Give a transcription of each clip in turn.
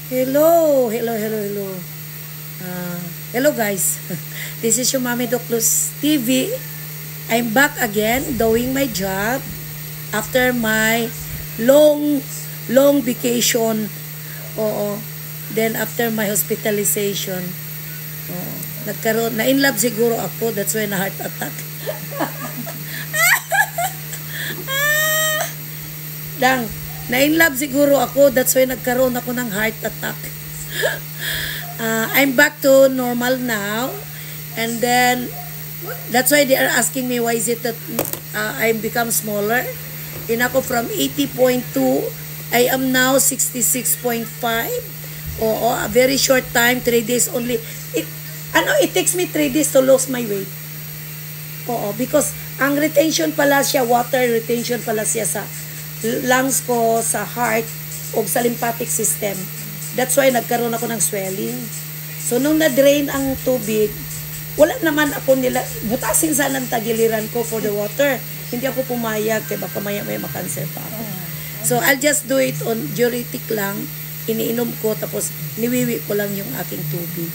Hello, hello, hello, hello. Hello guys. This is your Mami Doclus TV. I'm back again doing my job after my long vacation. Oo. Then after my hospitalization. Oo. Na in love siguro ako, that's why na heart attack. Dang, na in love siguro ako, that's why nagkaroon ako ng heart attack. I'm back to normal now, and then that's why they are asking me why is it that I become smaller. In ako from 80.2, I am now 66.5. Oo, a very short time, 3 days only. It takes me 3 days to lose my weight. Oo, because ang retention pala siya, water retention pala siya sa lungs ko, sa heart, o sa lymphatic system. That's why nagkaroon ako ng swelling. So, nung na-drain ang tubig, wala naman ako nila, butasin sana ang tagiliran ko for the water. Hindi ako pumayag, kaya baka maya-maya makanser pa ako. So, I'll just do it on diuretic lang. Iniinom ko, tapos niwiwi ko lang yung aking tubig.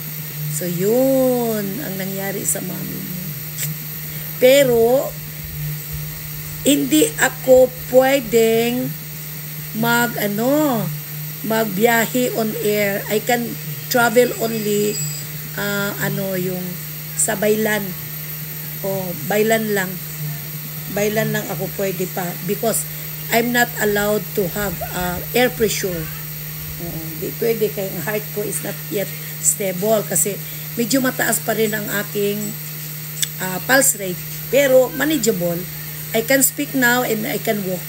So, yun ang nangyari sa mami mo. Pero, hindi ako pwedeng magbiyahe on air. I can travel only yung sa baylan. Baylan lang. Baylan lang ako pwede pa because I'm not allowed to have air pressure. Di pwede kaya ang heart ko is not yet stable kasi medyo mataas pa rin ang aking pulse rate. Pero manageable. I can speak now and I can walk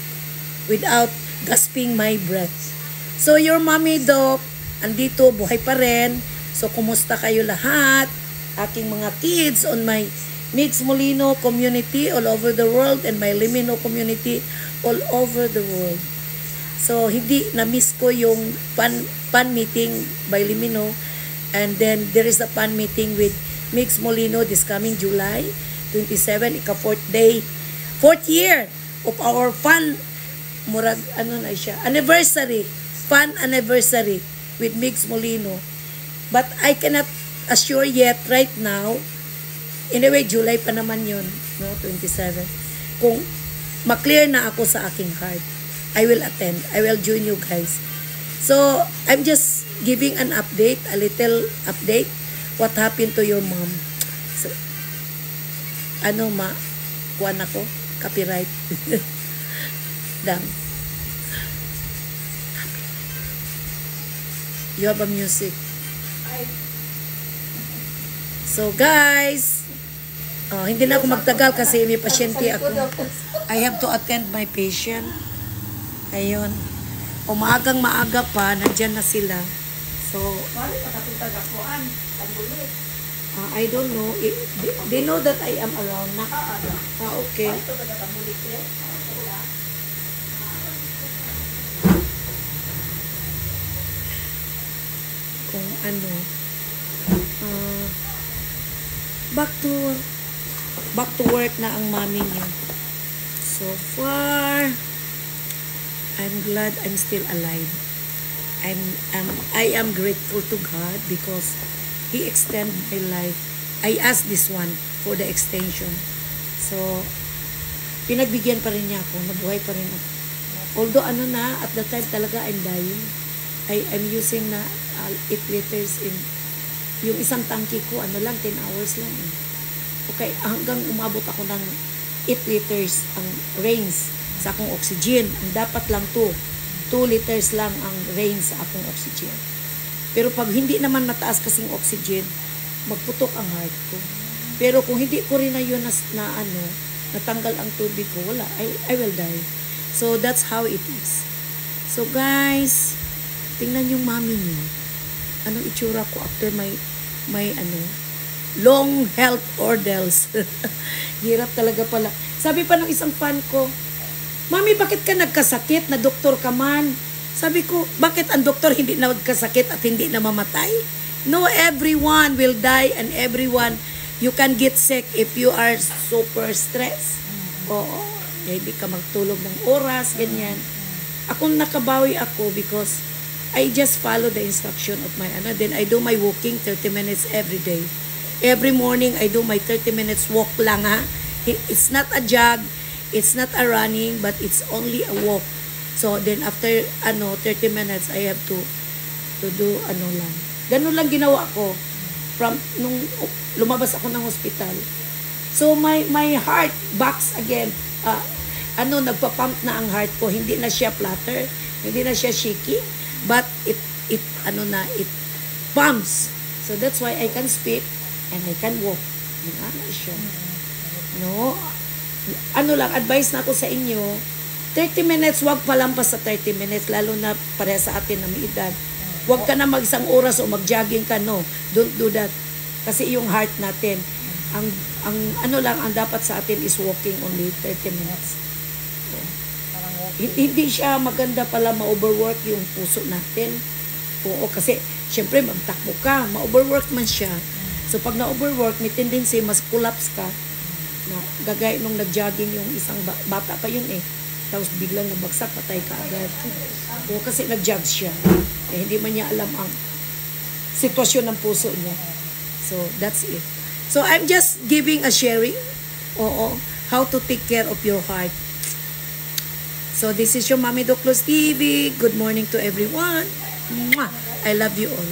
without gasping my breath. So, your mommy doc, andito, buhay pa rin. So, kumusta kayo lahat? Aking mga kids on my Mix Molino community all over the world and my Limino community all over the world. So, hindi na-miss ko yung fan meeting by Limino. And then, there is a fan meeting with Mix Molino this coming July 27, fourth year of our fun anniversary with Mix Molino. But I cannot assure yet right now. Anyway, July pa naman yun, no, 27. Kung ma-clear na ako sa aking heart, I will attend. I will join you guys. So, I'm just giving an update, a little update, what happened to your mom. So, kuwan ako? Copyright. Dang. You have a music. So guys, hindi na ako magtagal kasi may pasyente ako. I have to attend my patient. Ayun. Umagang maaga pa, nandyan na sila. So, I don't know. They know that I am around na. Okay. Kung back to work na ang mami niyo. So far, I'm glad I'm still alive. I am grateful to God because He extended my life. I asked this one for the extension. So, pinagbigyan pa rin niya ako. Nabuhay pa rin ako. Although at the time talaga I'm dying. I'm using na 8 liters in yung isang tangki ko, 10 hours lang. Okay, hanggang umabot ako ng 8 liters ang range sa akong oxygen. Ang dapat lang 2 liters lang ang range sa akong oxygen. Pero pag hindi naman mataas kasing oxygen, magputok ang heart ko. Pero kung hindi ko rin na yun natanggal ang tubig ko, wala, I will die. So that's how it is. So guys, tingnan yung mami niyo. Anong itsura ko after my long health ordeals. Hirap talaga pala. Sabi pa ng isang fan ko, Mami, bakit ka nagkasakit? Na doktor ka man. Sabi ko, bakit ang doktor hindi na nagkasakit at hindi na mamatay? No, everyone will die and everyone, you can get sick if you are super stressed. Oo. Hindi ka magtulog ng oras, ganyan. Ako nakabawi ako because I just follow the instruction of my ano. Then I do my walking 30 minutes every day. Every morning, I do my 30 minutes walk lang ha. It's not a jog, it's not a running, but it's only a walk. So then after 30 minutes, I have to do lang. Ganun lang ginawa ko from nung lumabas ako ng hospital. So my heart backs again. Nagpa-pump na ang heart ko. Hindi na siya flutter, hindi na siya shaky, but it pumps. So that's why I can speak and I can walk. Ano siya. No? Advice na ako sa inyo, 30 minutes, wag palampas sa 30 minutes, lalo na pareha sa atin na may edad. Wag ka na mag-isang oras o mag-jogging ka, no. Don't do that. Kasi yung heart natin, ang dapat sa atin is walking only 30 minutes. So, hindi siya maganda pala ma-overwork yung puso natin. Oo, kasi syempre magtakbo ka, ma-overwork man siya. So pag na-overwork, may tendency mas collapse ka. Na gagaya nung nag-jogging yung isang bata pa yun tapos biglang nabagsak, patay ka agad. O kasi nag-jog siya. Hindi man niya alam ang sitwasyon ng puso niya. So that's it. So I'm just giving a sharing. How to take care of your heart. So this is your Mommy Doclos TV. Good morning to everyone. Mwah! I love you all.